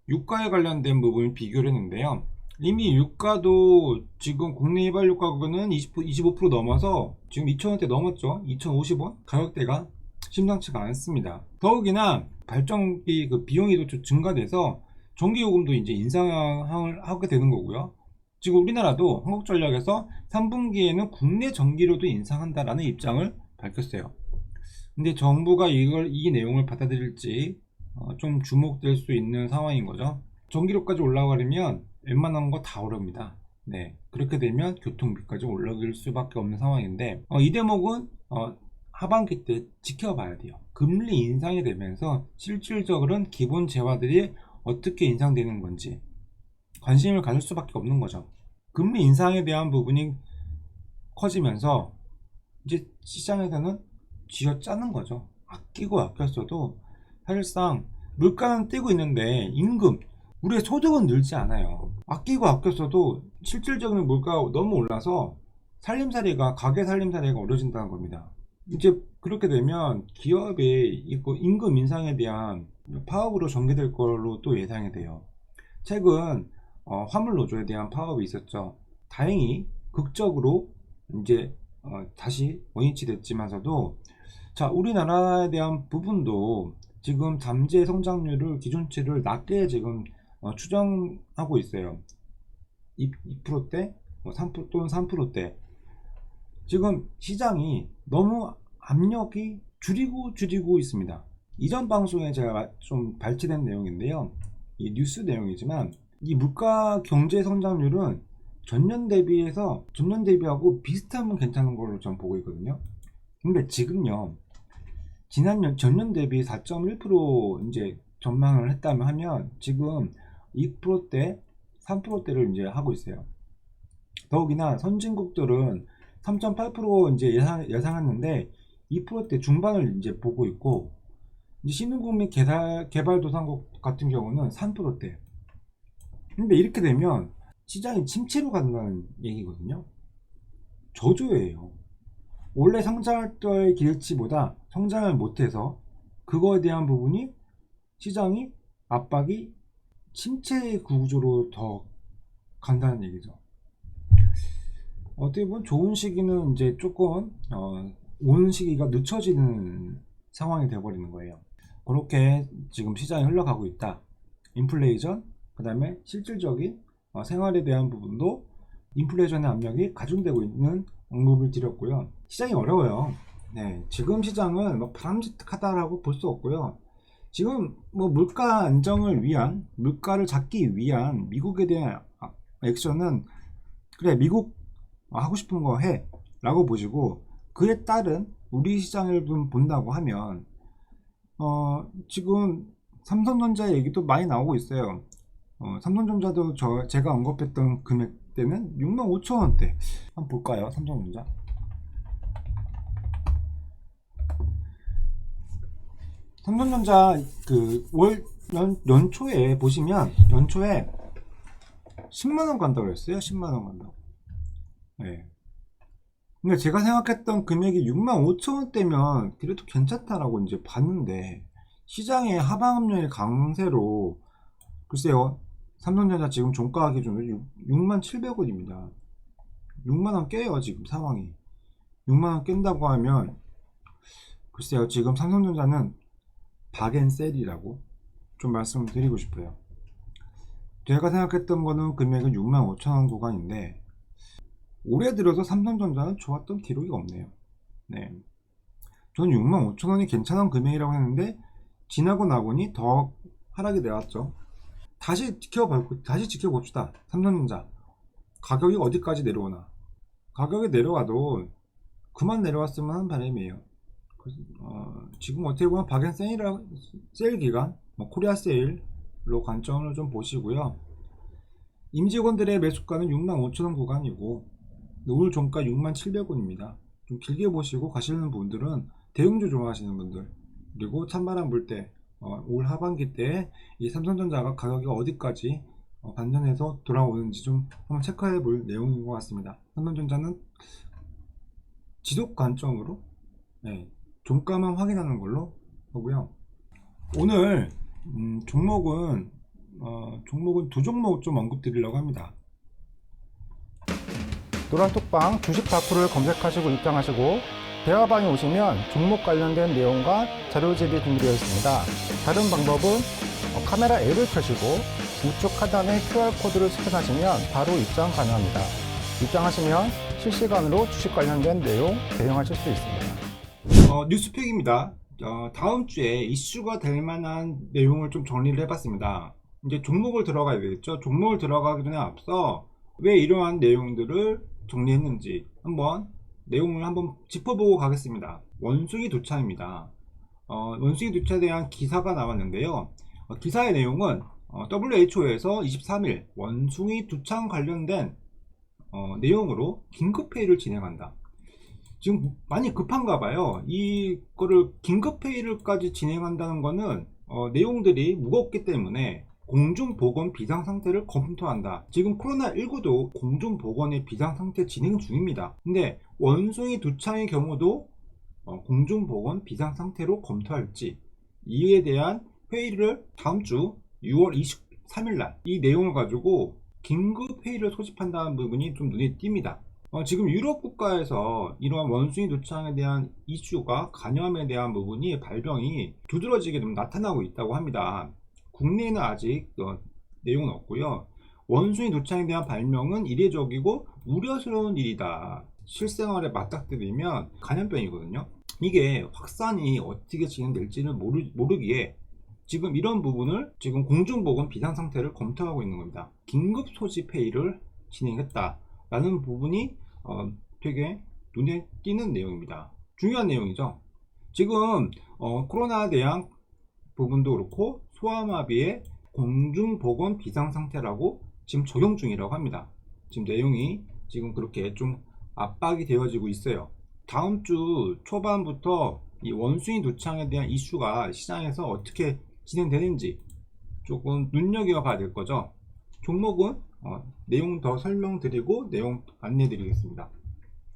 S1: 유가에 관련된 부분을 비교를 했는데요. 이미 유가도 지금 국내 휘발유 가격은 25% 넘어서 지금 2,000원대 넘었죠. 2,050원 가격대가 심상치가 않습니다. 더욱이나 발전기 그 비용이 또 증가돼서 전기요금도 이제 인상을 하게 되는 거고요. 지금 우리나라도 한국전력에서 3분기에는 국내 전기료도 인상한다라는 입장을 밝혔어요. 근데 정부가 이 내용을 받아들일지 좀 주목될 수 있는 상황인 거죠. 전기료까지 올라가려면 웬만한 거 다 오릅니다. 네, 그렇게 되면 교통비까지 올라갈 수밖에 없는 상황인데 이 대목은 하반기 때 지켜봐야 돼요. 금리 인상이 되면서 실질적으로는 기본 재화들이 어떻게 인상되는 건지 관심을 가질 수밖에 없는 거죠. 금리 인상에 대한 부분이 커지면서 이제 시장에서는 쥐어짜는 거죠. 아끼고 아꼈어도 사실상 물가는 뛰고 있는데 임금, 우리의 소득은 늘지 않아요. 아끼고 아꼈어도 실질적인 물가가 너무 올라서 가게 살림살이가 어려진다는 겁니다. 이제 그렇게 되면 기업의 임금 인상에 대한 파업으로 전개될 걸로 또 예상이 돼요. 최근 화물 노조에 대한 파업이 있었죠. 다행히 극적으로 이제 다시 원위치 됐지만서도 자, 우리나라에 대한 부분도 지금 잠재 성장률을 기준치를 낮게 지금 추정하고 있어요. 2%대, 3% 또는 3%대. 지금 시장이 너무 압력이 줄이고 있습니다. 이전 방송에 제가 좀 발췌된 내용인데요. 이 뉴스 내용이지만 이 물가 경제 성장률은 전년 대비하고 비슷하면 괜찮은 걸로 전 보고 있거든요. 근데 지금요, 전년 대비 4.1% 이제 전망을 했다면 하면 지금 2%대, 3%대를 이제 하고 있어요. 더욱이나 선진국들은 3.8% 이제 예상했는데 2%대 중반을 이제 보고 있고, 이제 신흥국 및 개발도상국 같은 경우는 3%대. 근데 이렇게 되면 시장이 침체로 간다는 얘기거든요. 저조예요. 원래 성장할 때의 기대치보다 성장을 못해서 그거에 대한 부분이 시장이 압박이 침체 구조로 더 간다는 얘기죠. 어떻게 보면 좋은 시기는 이제 조금 오는 시기가 늦춰지는 상황이 되어버리는 거예요. 그렇게 지금 시장이 흘러가고 있다. 인플레이션, 그 다음에 실질적인 생활에 대한 부분도 인플레이션의 압력이 가중되고 있는 언급을 드렸고요. 시장이 어려워요. 네, 지금 시장은 뭐 바람직하다라고 볼 수 없고요. 지금 뭐 물가 안정을 위한, 물가를 잡기 위한 미국에 대한 액션은 그래, 미국 하고 싶은 거 해 라고 보시고, 그에 따른 우리 시장을 좀 본다고 하면 지금 삼성전자 얘기도 많이 나오고 있어요. 삼성전자도 제가 언급했던 금액대는 65,000원대. 한번 볼까요? 삼성전자. 삼성전자 그 연초에 보시면 연초에 10만원 간다고 했어요. 10만원 간다고. 네. 근데 제가 생각했던 금액이 65,000원대면 그래도 괜찮다라고 이제 봤는데, 시장의 하방 압력의 강세로 글쎄요, 삼성전자 지금 종가 기준으로 67,000원입니다. 6만원 깨요. 지금 상황이 6만원 깬다고 하면 글쎄요, 지금 삼성전자는 박앤셀이라고 좀 말씀드리고 싶어요. 제가 생각했던 거는 금액은 65,000원 구간인데 올해 들어서 삼성전자는 좋았던 기록이 없네요. 네, 저는 65,000원이 괜찮은 금액이라고 했는데 지나고 나보니 더 하락이 되었죠. 다시 지켜봅시다. 삼성전자 가격이 어디까지 내려오나. 가격이 내려와도 그만 내려왔으면 하는 바람이에요. 지금 어떻게 보면 세일 기간, 코리아 세일로 관점을 좀 보시고요. 임직원들의 매수가는 65,000원 구간이고 오늘 종가 67,000원입니다. 좀 길게 보시고 가시는 분들은 대형주 좋아하시는 분들, 그리고 찬바람 불 때 올 하반기 때 이 삼성전자가 가격이 어디까지 반전해서 돌아오는지 좀 한번 체크해 볼 내용인 것 같습니다. 삼성전자는 지속 관점으로 종가만 확인하는 걸로 보고요. 오늘 종목은 두 종목 좀 언급드리려고 합니다.
S2: 노란톡방 주식 파크를 검색하시고 입장하시고 대화방에 오시면 종목 관련된 내용과 자료집이 준비되어 있습니다. 다른 방법은 카메라 앱을 켜시고 우측 하단에 QR코드를 스캔하시면 바로 입장 가능합니다. 입장하시면 실시간으로 주식 관련된 내용 대응하실 수 있습니다.
S1: 뉴스팩입니다. 다음 주에 이슈가 될 만한 내용을 좀 정리를 해봤습니다. 이제 종목을 들어가야 되겠죠. 종목을 들어가기 전에 앞서 왜 이러한 내용들을 정리했는지 내용을 한번 짚어보고 가겠습니다. 원숭이 두창입니다. 원숭이 두창에 대한 기사가 나왔는데요. 기사의 내용은 WHO에서 23일 원숭이 두창 관련된 내용으로 긴급회의를 진행한다. 지금 많이 급한가 봐요. 이거를 긴급회의를까지 진행한다는 거는 내용들이 무겁기 때문에 공중보건 비상상태를 검토한다. 지금 코로나19도 공중보건의 비상상태 진행 중입니다. 근데 원숭이 두창의 경우도 공중보건 비상상태로 검토할지, 이에 대한 회의를 다음 주 6월 23일 날 이 내용을 가지고 긴급회의를 소집한다는 부분이 좀 눈에 띕니다. 지금 유럽 국가에서 이러한 원숭이 두창에 대한 이슈가, 간염에 대한 부분이 발병이 두드러지게 좀 나타나고 있다고 합니다. 국내에는 아직 내용은 없고요. 원숭이 두창에 대한 발명은 이례적이고 우려스러운 일이다. 실생활에 맞닥뜨리면 감염병이거든요. 이게 확산이 어떻게 진행될지는 모르기에 지금 이런 부분을 지금 공중보건 비상상태를 검토하고 있는 겁니다. 긴급 소집 회의를 진행했다라는 부분이 되게 눈에 띄는 내용입니다. 중요한 내용이죠. 지금 코로나에 대한 부분도 그렇고 소아마비의 공중보건 비상상태라고 지금 적용 중이라고 합니다. 지금 내용이 지금 그렇게 좀 압박이 되어지고 있어요. 다음 주 초반부터 이 원숭이 두창에 대한 이슈가 시장에서 어떻게 진행되는지 조금 눈여겨봐야 될 거죠. 종목은 내용 더 설명드리고 내용 안내드리겠습니다.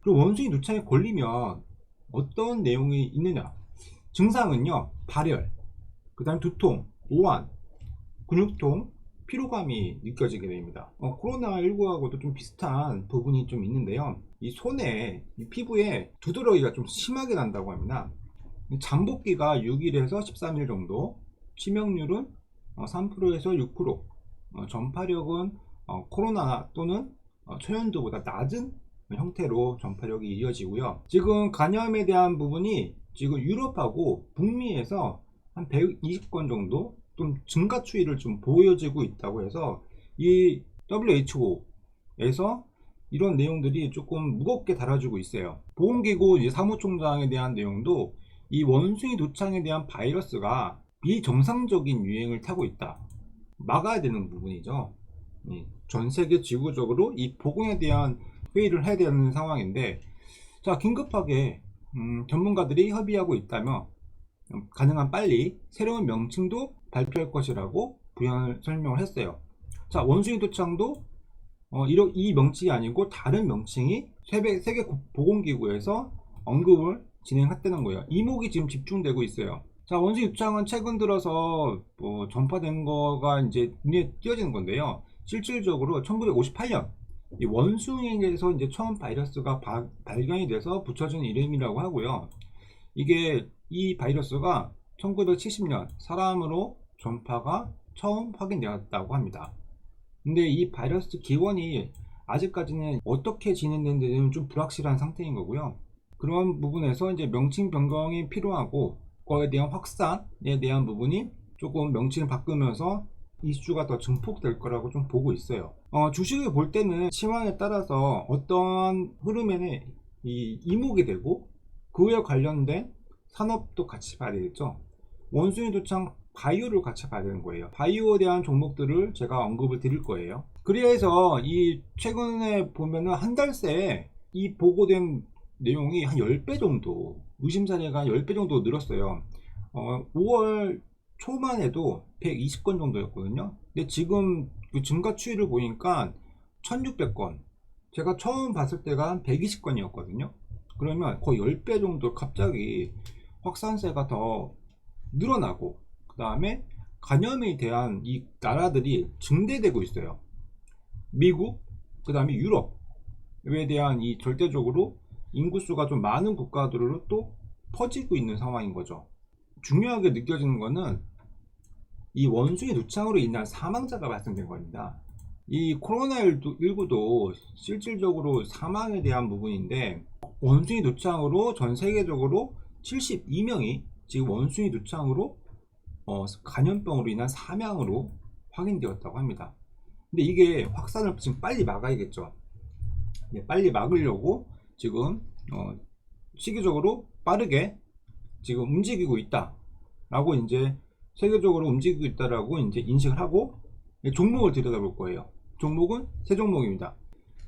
S1: 그리고 원숭이 두창에 걸리면 어떤 내용이 있느냐? 증상은요, 발열, 그 다음 두통, 오한, 근육통, 피로감이 느껴지게 됩니다. 코로나19하고도 좀 비슷한 부분이 좀 있는데요. 이 손에, 이 피부에 두드러기가 좀 심하게 난다고 합니다. 잠복기가 6일에서 13일 정도, 치명률은 3%에서 6%, 전파력은 코로나 또는 초연도보다 낮은 형태로 전파력이 이어지고요. 지금 간염에 대한 부분이 지금 유럽하고 북미에서 한 120건 정도 좀 증가 추이를 좀 보여지고 있다고 해서 이 WHO에서 이런 내용들이 조금 무겁게 다뤄지고 있어요. 보건기구 사무총장에 대한 내용도 이 원숭이 두창에 대한 바이러스가 비정상적인 유행을 타고 있다. 막아야 되는 부분이죠. 전 세계 지구적으로 이 보건에 대한 회의를 해야 되는 상황인데, 자, 긴급하게 전문가들이 협의하고 있다며 가능한 빨리 새로운 명칭도 발표할 것이라고 부연을 설명을 했어요. 자, 원숭이 두창도 이 명칭이 아니고 다른 명칭이 세계 보건기구에서 언급을 진행했다는 거예요. 이목이 지금 집중되고 있어요. 자, 원숭이 두창은 최근 들어서 전파된 거가 이제 눈에 띄어지는 건데요. 실질적으로 1958년 이 원숭이에서 이제 처음 바이러스가 발견이 돼서 붙여진 이름이라고 하고요. 이 바이러스가 1970년 사람으로 전파가 처음 확인되었다고 합니다. 근데 이 바이러스 기원이 아직까지는 어떻게 진행되는지는 좀 불확실한 상태인 거고요. 그런 부분에서 이제 명칭 변경이 필요하고, 그거에 대한 확산에 대한 부분이 조금 명칭을 바꾸면서 이슈가 더 증폭될 거라고 좀 보고 있어요. 주식을 볼 때는 시황에 따라서 어떠한 흐름에는 이목이 되고 그에 관련된 산업도 같이 봐야 되겠죠. 원숭이 두창 바이오를 같이 봐야 되는 거예요. 바이오에 대한 종목들을 제가 언급을 드릴 거예요. 그래서 이 최근에 보면은 한 달 새에 이 보고된 내용이 한 10배 정도, 의심 사례가 10배 정도 늘었어요. 5월 초만 해도 120건 정도였거든요. 근데 지금 그 증가 추이를 보니까 1600건, 제가 처음 봤을 때가 한 120건이었거든요. 그러면 거의 10배 정도 갑자기 확산세가 더 늘어나고, 그 다음에 간염에 대한 이 나라들이 증대되고 있어요. 미국, 그 다음에 유럽에 대한 이 절대적으로 인구수가 좀 많은 국가들로 또 퍼지고 있는 상황인 거죠. 중요하게 느껴지는 거는 이 원숭이 누창으로 인한 사망자가 발생된 겁니다. 이 코로나19도 실질적으로 사망에 대한 부분인데, 원숭이 누창으로 전 세계적으로 72명이 지금 원숭이 누창으로 감염병으로 인한 사망으로 확인되었다고 합니다. 근데 이게 확산을 지금 빨리 막아야겠죠. 빨리 막으려고 지금 시기적으로 빠르게 지금 움직이고 있다라고 이제 세계적으로 움직이고 있다라고 이제 인식을 하고 종목을 들여다볼 거예요. 종목은 세 종목입니다.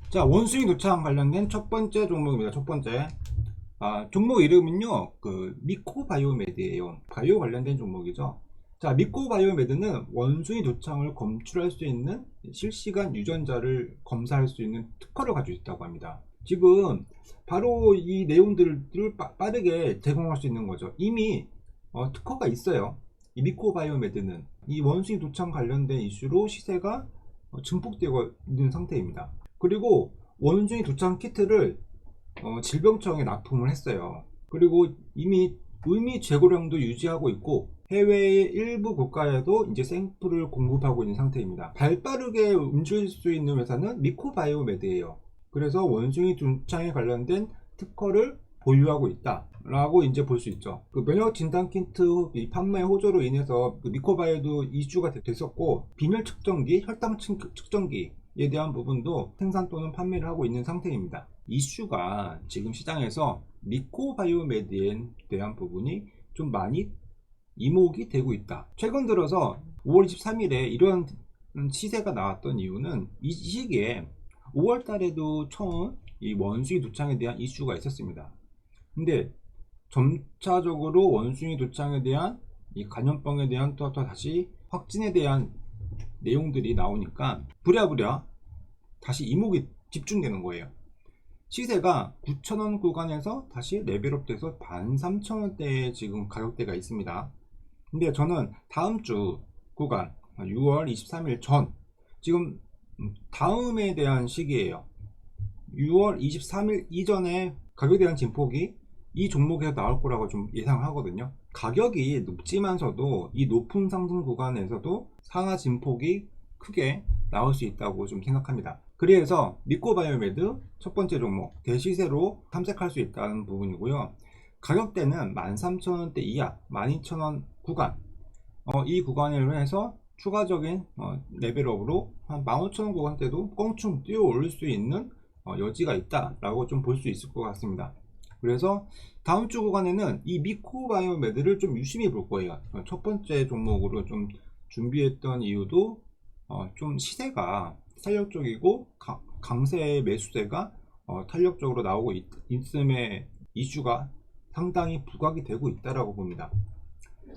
S1: 자, 원숭이 누창 관련된 첫 번째 종목입니다. 첫 번째 종목 이름은요, 그 미코바이오메드예요. 바이오 관련된 종목이죠. 자, 미코바이오메드는 원숭이 누창을 검출할 수 있는 실시간 유전자를 검사할 수 있는 특허를 가지고 있다고 합니다. 지금 바로 이 내용들을 빠르게 제공할 수 있는 거죠. 이미 특허가 있어요. 이 미코바이오메드는 이 원숭이 누창 관련된 이슈로 시세가 증폭되고 있는 상태입니다. 그리고 원숭이 누창 키트를 질병청에 납품을 했어요. 그리고 이미 의미 재고량도 유지하고 있고 해외의 일부 국가에도 이제 샘플을 공급하고 있는 상태입니다. 발빠르게 움직일 수 있는 회사는 미코바이오메드예요. 그래서 원숭이 누창에 관련된 특허를 보유하고 있다 라고 이제 볼 수 있죠. 그 면역 진단 키트 판매 호조로 인해서 그 미코바이오도 이슈가 됐었고, 빈혈 측정기, 혈당 측정기에 대한 부분도 생산 또는 판매를 하고 있는 상태입니다. 이슈가 지금 시장에서 미코바이오메드에 대한 부분이 좀 많이 이목이 되고 있다. 최근 들어서 5월 23일에 이런 시세가 나왔던 이유는 이 시기에 5월 달에도 처음 이 원숭이 누창에 대한 이슈가 있었습니다. 근데 점차적으로 원숭이 누창에 대한 이 감염병에 대한 또 다시 확진에 대한 내용들이 나오니까 부랴부랴 다시 이목이 집중되는 거예요. 시세가 9,000원 구간에서 다시 레벨업 돼서 13,000원대에 지금 가격대가 있습니다. 근데 저는 다음 주 구간 6월 23일 전, 지금 다음에 대한 시기예요. 6월 23일 이전에 가격에 대한 진폭이 이 종목에서 나올 거라고 좀 예상하거든요. 가격이 높지만서도 이 높은 상승 구간에서도 상하 진폭이 크게 나올 수 있다고 좀 생각합니다. 그래서 미코바이오메드 첫 번째 종목 대시세로 탐색할 수 있다는 부분이고요. 가격대는 13,000원대 이하 12,000원 구간, 이 구간으로 해서 추가적인 레벨업으로 한 15,000원 구간대도 껑충 뛰어 올릴 수 있는 여지가 있다라고 좀 볼 수 있을 것 같습니다. 그래서 다음 주 구간에는 이 미코바이오메드를 좀 유심히 볼 거예요. 첫 번째 종목으로 좀 준비했던 이유도 좀 시세가 탄력적이고 강세 매수세가 탄력적으로 나오고 있음에 이슈가 상당히 부각이 되고 있다라고 봅니다.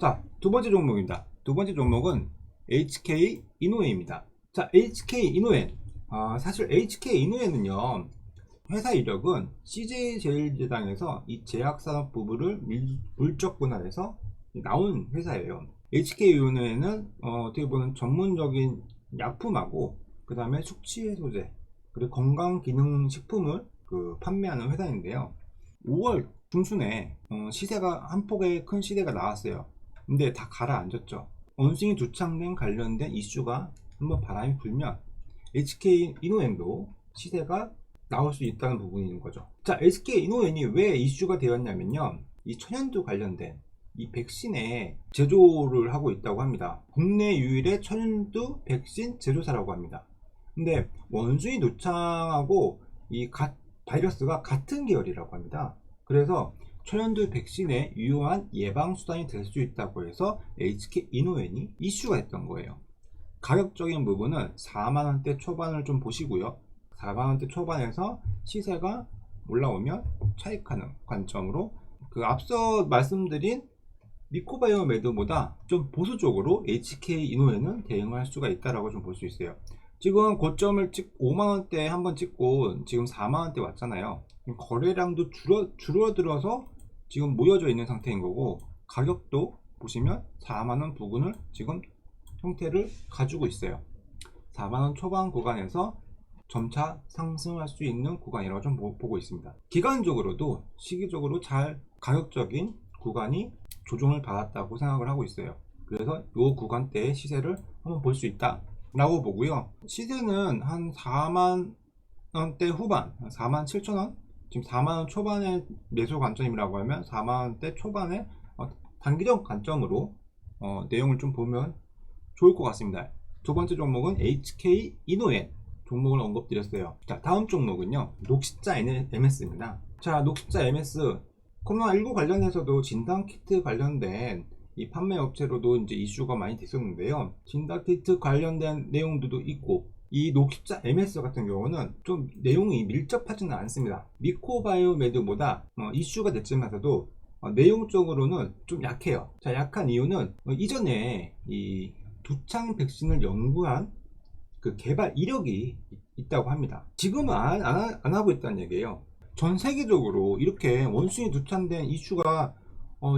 S1: 자, 두 번째 종목입니다. 두 번째 종목은 HK 이노웨입니다. 자, HK 이노웨, 사실 HK 이노웨는요, 회사 이력은 CJ제일제당에서 이 제약산업부를 물적 분할해서 나온 회사예요. HK 이노웨는 어떻게 보면 전문적인 약품하고 그 다음에 숙취해소제 그리고 건강기능식품을 판매하는 회사인데요. 5월 중순에 시세가 한 폭의 큰 시세가 나왔어요. 근데 다 가라앉았죠. 원숭이 두창된 관련된 이슈가 한번 바람이 불면 HK 이노엔도 시세가 나올 수 있다는 부분이 있는 거죠. 자, SK 이노엔이 왜 이슈가 되었냐면요, 이 천연두 관련된 이 백신의 제조를 하고 있다고 합니다. 국내 유일의 천연두 백신 제조사라고 합니다. 근데 원숭이 누창하고 이 바이러스가 같은 계열이라고 합니다. 그래서 천연두 백신의 유효한 예방수단이 될 수 있다고 해서 HK 이노엔이 이슈가 됐던 거예요. 가격적인 부분은 4만원대 초반을 좀 보시고요. 4만원대 초반에서 시세가 올라오면 차익하는 관점으로 앞서 말씀드린 미코바이오메드보다 좀 보수적으로 HK 이노엔은 대응할 수가 있다라고 좀 볼 수 있어요. 지금 고점을 5만원대 한번 찍고 지금 4만원대 왔잖아요. 거래량도 줄어들어서 지금 모여져 있는 상태인 거고, 가격도 보시면 4만원 부근을 지금 형태를 가지고 있어요. 4만원 초반 구간에서 점차 상승할 수 있는 구간이라고 좀 보고 있습니다. 기간적으로도 시기적으로 잘 가격적인 구간이 조정을 받았다고 생각을 하고 있어요. 그래서 이 구간대의 시세를 한번 볼 수 있다 라고 보고요. 시세는 한 4만 원대 후반, 4만 7천 원, 지금 4만 원 초반의 매수 관점이라고 하면 4만 원대 초반의 단기적 관점으로 내용을 좀 보면 좋을 것 같습니다. 두 번째 종목은 HK 이노엔 종목을 언급드렸어요. 자, 다음 종목은요, 녹십자 MS입니다. 자, 녹십자 MS 코로나19 관련해서도 진단키트 관련된 이 판매 업체로도 이제 이슈가 많이 됐었는데요. 진단키트 관련된 내용들도 있고, 이 녹십자 MS 같은 경우는 좀 내용이 밀접하지는 않습니다. 미코바이오메드보다 이슈가 됐지만서도 내용적으로는 좀 약해요. 자, 약한 이유는 이전에 이 두창 백신을 연구한 그 개발 이력이 있다고 합니다. 지금은 안 하고 있다는 얘기예요. 전 세계적으로 이렇게 원숭이 두창된 이슈가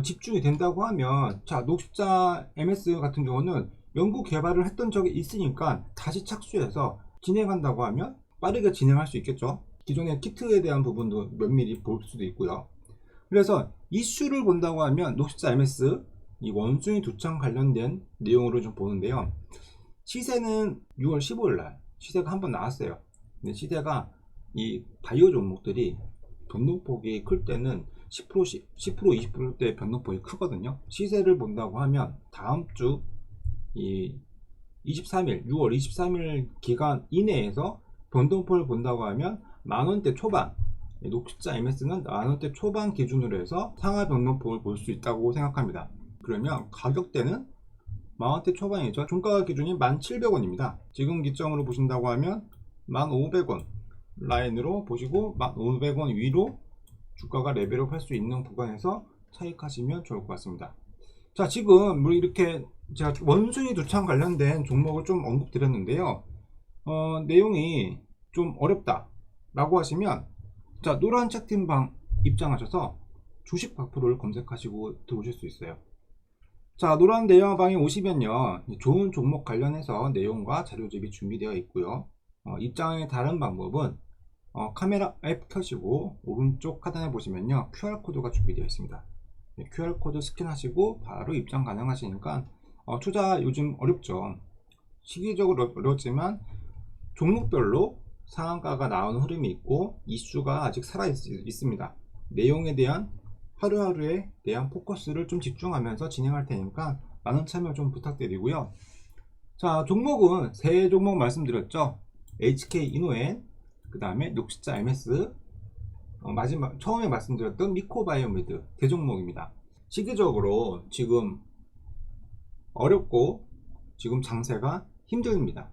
S1: 집중이 된다고 하면, 자, 녹십자 MS 같은 경우는 연구 개발을 했던 적이 있으니까 다시 착수해서 진행한다고 하면 빠르게 진행할 수 있겠죠. 기존의 키트에 대한 부분도 면밀히 볼 수도 있고요. 그래서 이슈를 본다고 하면 녹십자 MS 이 원숭이 두창 관련된 내용으로 좀 보는데요. 시세는 6월 15일 날 시세가 한번 나왔어요. 근데 시세가 이 바이오 종목들이 변동폭이 클 때는 10%, 20%대 변동폭이 크거든요. 시세를 본다고 하면 다음 주 이 23일, 6월 23일 기간 이내에서 변동폭을 본다고 하면 만원대 초반, 녹십자 MS는 만원대 초반 기준으로 해서 상하 변동폭을 볼 수 있다고 생각합니다. 그러면 가격대는 만원대 초반이죠. 종가 기준이 1,700원입니다. 지금 기점으로 보신다고 하면 1,500원 라인으로 보시고 1,500원 위로 주가가 레벨업 할 수 있는 구간에서 차익하시면 좋을 것 같습니다. 자, 지금 이렇게 제가 원숭이 두창 관련된 종목을 좀 언급드렸는데요. 내용이 좀 어렵다 라고 하시면, 자, 노란 채팅방 입장하셔서 주식 박프로를 검색하시고 들어오실 수 있어요. 자, 노란 대화방에 오시면요, 좋은 종목 관련해서 내용과 자료집이 준비되어 있고요. 입장의 다른 방법은 카메라 앱 켜시고 오른쪽 하단에 보시면요, QR코드가 준비되어 있습니다. QR코드 스캔하시고 바로 입장 가능하시니까, 투자 요즘 어렵죠. 시기적으로 어렵지만 종목별로 상한가가 나오는 흐름이 있고 이슈가 아직 살아 있습니다. 내용에 대한 하루하루에 대한 포커스를 좀 집중하면서 진행할 테니까 많은 참여 좀 부탁드리고요. 자, 종목은 세 종목 말씀드렸죠. HK 이노엔, 그 다음에 녹십자 MS, 마지막 처음에 말씀드렸던 미코바이오메드 대종목입니다. 시기적으로 지금 어렵고 지금 장세가 힘듭니다.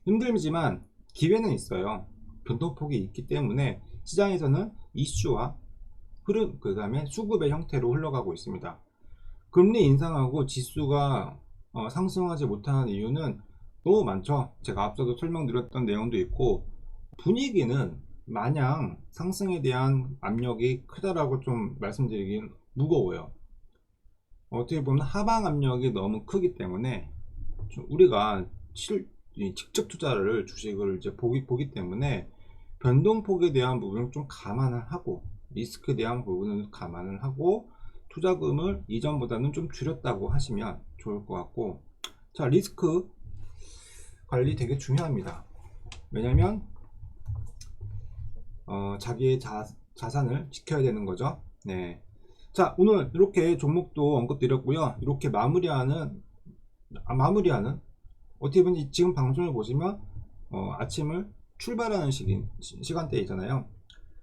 S1: 힘들지만 기회는 있어요. 변동폭이 있기 때문에 시장에서는 이슈와 흐름, 그 다음에 수급의 형태로 흘러가고 있습니다. 금리 인상하고 지수가 상승하지 못하는 이유는 너무 많죠. 제가 앞서도 설명드렸던 내용도 있고, 분위기는 마냥 상승에 대한 압력이 크다라고 좀 말씀드리긴 무거워요. 어떻게 보면 하방 압력이 너무 크기 때문에 우리가 직접 투자를 주식을 이제 보기 때문에 변동폭에 대한 부분을 좀 감안을 하고, 리스크에 대한 부분을 감안을 하고 투자금을 이전보다는 좀 줄였다고 하시면 좋을 것 같고, 자, 리스크 관리 되게 중요합니다. 왜냐면 자기의 자산을 지켜야 되는 거죠. 네. 자, 오늘 이렇게 종목도 언급드렸고요. 이렇게 마무리하는 어떻게 보면 지금 방송을 보시면 아침을 출발하는 시간대이잖아요.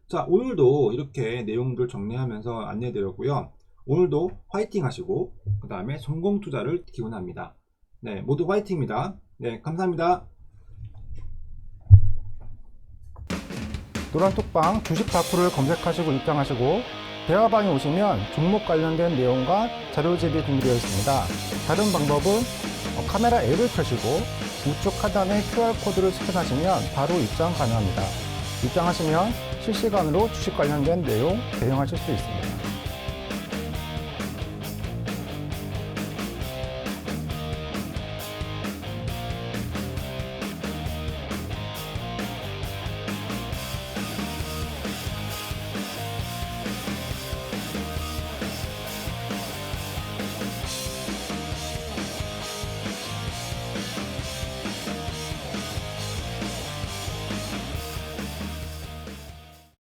S1: 자, 오늘도 이렇게 내용들 정리하면서 안내드렸고요. 오늘도 화이팅 하시고 그 다음에 성공 투자를 기원합니다. 네, 모두 화이팅입니다. 네, 감사합니다.
S2: 노란톡방 주식 박프로를 검색하시고 입장하시고 대화방에 오시면 종목 관련된 내용과 자료집이 준비되어 있습니다. 다른 방법은 카메라 앱을 켜시고 우측 하단에 QR코드를 스캔하시면 바로 입장 가능합니다. 입장하시면 실시간으로 주식 관련된 내용 대응하실 수 있습니다.